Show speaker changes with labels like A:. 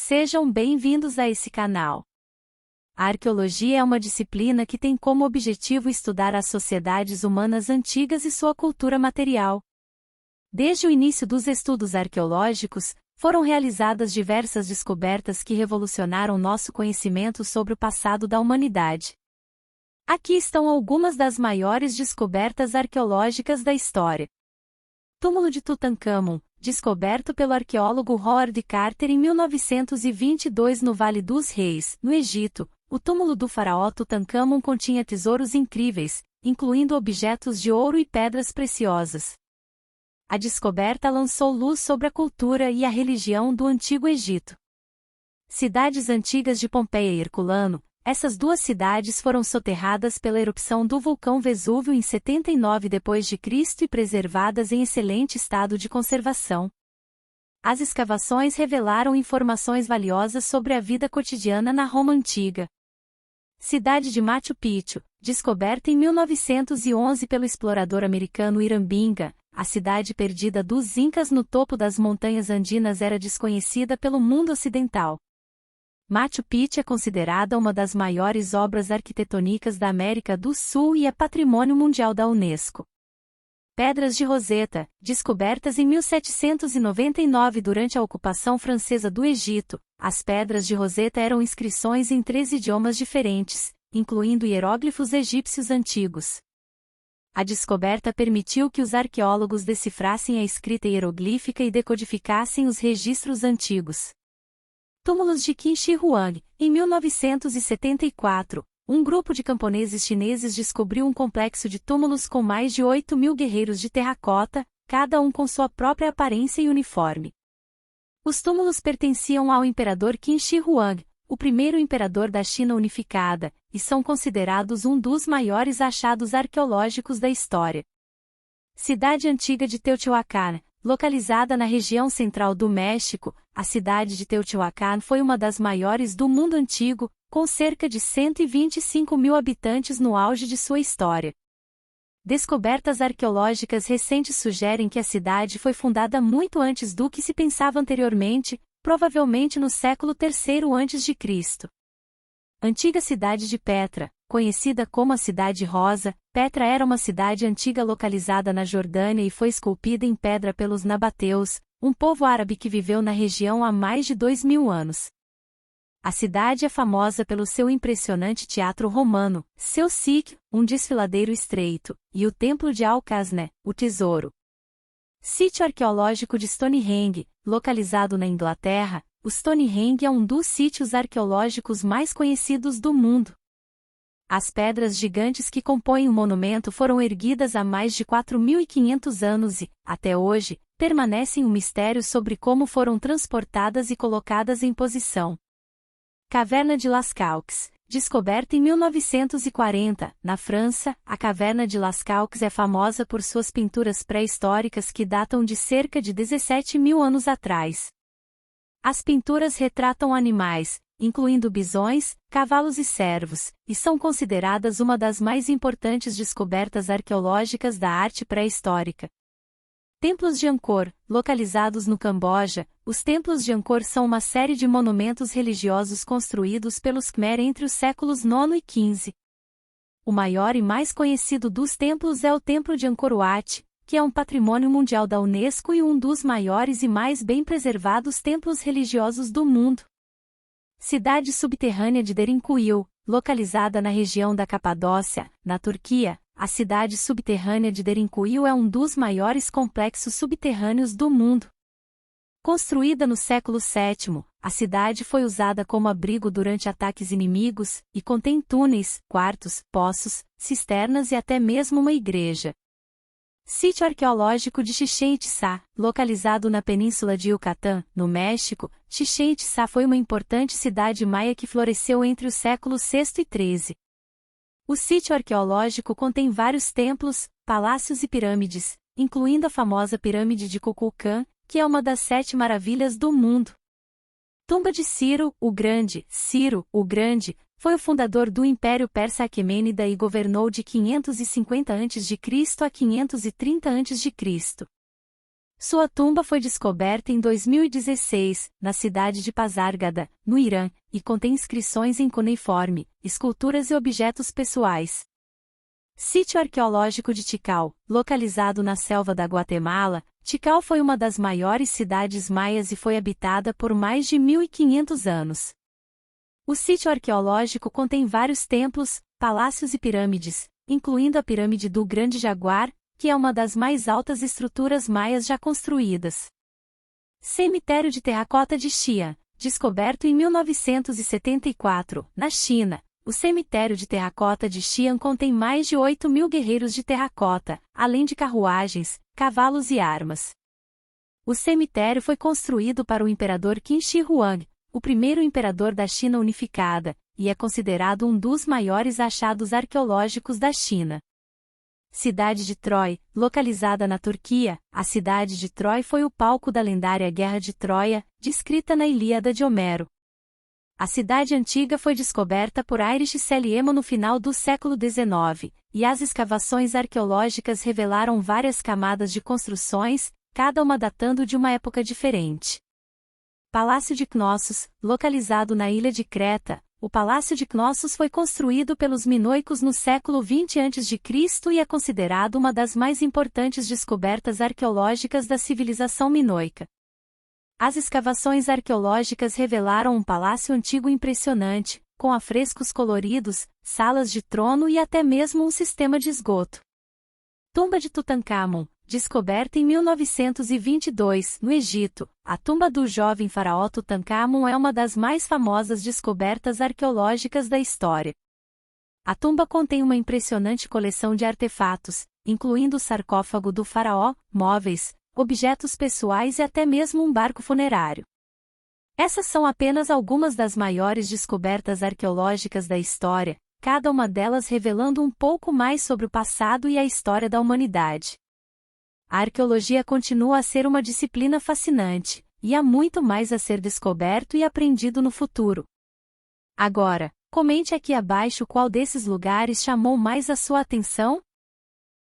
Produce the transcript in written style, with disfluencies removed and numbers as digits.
A: Sejam bem-vindos a esse canal. A arqueologia é uma disciplina que tem como objetivo estudar as sociedades humanas antigas e sua cultura material. Desde o início dos estudos arqueológicos, foram realizadas diversas descobertas que revolucionaram nosso conhecimento sobre o passado da humanidade. Aqui estão algumas das maiores descobertas arqueológicas da história. Túmulo de Tutancâmon, descoberto pelo arqueólogo Howard Carter em 1922 no Vale dos Reis, no Egito. O túmulo do faraó Tutancâmon continha tesouros incríveis, incluindo objetos de ouro e pedras preciosas. A descoberta lançou luz sobre a cultura e a religião do Antigo Egito. Cidades antigas de Pompeia e Herculano. Essas duas cidades foram soterradas pela erupção do vulcão Vesúvio em 79 d.C. e preservadas em excelente estado de conservação. As escavações revelaram informações valiosas sobre a vida cotidiana na Roma Antiga. Cidade de Machu Picchu, descoberta em 1911 pelo explorador americano Irambinga, a cidade perdida dos Incas no topo das montanhas andinas era desconhecida pelo mundo ocidental. Machu Picchu é considerada uma das maiores obras arquitetônicas da América do Sul e é patrimônio mundial da Unesco. Pedras de Roseta, descobertas em 1799 durante a ocupação francesa do Egito, as pedras de Roseta eram inscrições em 3 idiomas diferentes, incluindo hieróglifos egípcios antigos. A descoberta permitiu que os arqueólogos decifrassem a escrita hieroglífica e decodificassem os registros antigos. Túmulos de Qin Shi Huang. Em 1974, um grupo de camponeses chineses descobriu um complexo de túmulos com mais de 8.000 guerreiros de terracota, cada um com sua própria aparência e uniforme. Os túmulos pertenciam ao imperador Qin Shi Huang, o primeiro imperador da China unificada, e são considerados um dos maiores achados arqueológicos da história. Cidade antiga de Teotihuacan. Localizada na região central do México, a cidade de Teotihuacan foi uma das maiores do mundo antigo, com cerca de 125.000 habitantes no auge de sua história. Descobertas arqueológicas recentes sugerem que a cidade foi fundada muito antes do que se pensava anteriormente, provavelmente no século III a.C. Antiga cidade de Petra, conhecida como a Cidade Rosa, Petra era uma cidade antiga localizada na Jordânia e foi esculpida em pedra pelos nabateus, um povo árabe que viveu na região há mais de 2.000 anos. A cidade é famosa pelo seu impressionante teatro romano, seu sítio, um desfiladeiro estreito, e o Templo de Al-Qasné, o Tesouro. Sítio arqueológico de Stonehenge, localizado na Inglaterra, o Stonehenge é um dos sítios arqueológicos mais conhecidos do mundo. As pedras gigantes que compõem o monumento foram erguidas há mais de 4.500 anos e, até hoje, permanecem um mistério sobre como foram transportadas e colocadas em posição. Caverna de Lascaux. Descoberta em 1940, na França, a Caverna de Lascaux é famosa por suas pinturas pré-históricas que datam de cerca de 17.000 anos atrás. As pinturas retratam animais, incluindo bisões, cavalos e cervos, e são consideradas uma das mais importantes descobertas arqueológicas da arte pré-histórica. Templos de Angkor, localizados no Camboja, os templos de Angkor são uma série de monumentos religiosos construídos pelos Khmer entre os séculos IX e XV. O maior e mais conhecido dos templos é o Templo de Angkor Wat, que é um patrimônio mundial da Unesco e um dos maiores e mais bem preservados templos religiosos do mundo. Cidade subterrânea de Derinkuyu, localizada na região da Capadócia, na Turquia, a cidade subterrânea de Derinkuyu é um dos maiores complexos subterrâneos do mundo. Construída no século VII, a cidade foi usada como abrigo durante ataques inimigos, e contém túneis, quartos, poços, cisternas e até mesmo uma igreja. Sítio arqueológico de Chichén Itzá, localizado na península de Yucatán, no México, Chichén Itzá foi uma importante cidade maia que floresceu entre os séculos VI e XIII. O sítio arqueológico contém vários templos, palácios e pirâmides, incluindo a famosa pirâmide de Kukulcã, que é uma das 7 maravilhas do mundo. Tumba de Ciro, o Grande. Ciro, o Grande, foi o fundador do Império Persa Aquemênida e governou de 550 a.C. a 530 a.C. Sua tumba foi descoberta em 2016, na cidade de Pasargada, no Irã, e contém inscrições em cuneiforme, esculturas e objetos pessoais. Sítio arqueológico de Tikal, localizado na selva da Guatemala, Tikal foi uma das maiores cidades maias e foi habitada por mais de 1.500 anos. O sítio arqueológico contém vários templos, palácios e pirâmides, incluindo a Pirâmide do Grande Jaguar, que é uma das mais altas estruturas maias já construídas. Cemitério de Terracota de Xi'an, descoberto em 1974, na China. O cemitério de terracota de Xi'an contém mais de 8.000 guerreiros de terracota, além de carruagens, cavalos e armas. O cemitério foi construído para o imperador Qin Shi Huang, o primeiro imperador da China unificada, e é considerado um dos maiores achados arqueológicos da China. Cidade de Troia, localizada na Turquia, a cidade de Troia foi o palco da lendária Guerra de Troia, descrita na Ilíada de Homero. A cidade antiga foi descoberta por Heinrich Schliemann no final do século XIX, e as escavações arqueológicas revelaram várias camadas de construções, cada uma datando de uma época diferente. Palácio de Cnossos, localizado na ilha de Creta, o Palácio de Cnossos foi construído pelos minoicos no século XX a.C. e é considerado uma das mais importantes descobertas arqueológicas da civilização minoica. As escavações arqueológicas revelaram um palácio antigo impressionante, com afrescos coloridos, salas de trono e até mesmo um sistema de esgoto. Tumba de Tutancâmon, descoberta em 1922, no Egito, a tumba do jovem faraó Tutancâmon é uma das mais famosas descobertas arqueológicas da história. A tumba contém uma impressionante coleção de artefatos, incluindo o sarcófago do faraó, móveis, objetos pessoais e até mesmo um barco funerário. Essas são apenas algumas das maiores descobertas arqueológicas da história, cada uma delas revelando um pouco mais sobre o passado e a história da humanidade. A arqueologia continua a ser uma disciplina fascinante, e há muito mais a ser descoberto e aprendido no futuro. Agora, comente aqui abaixo qual desses lugares chamou mais a sua atenção.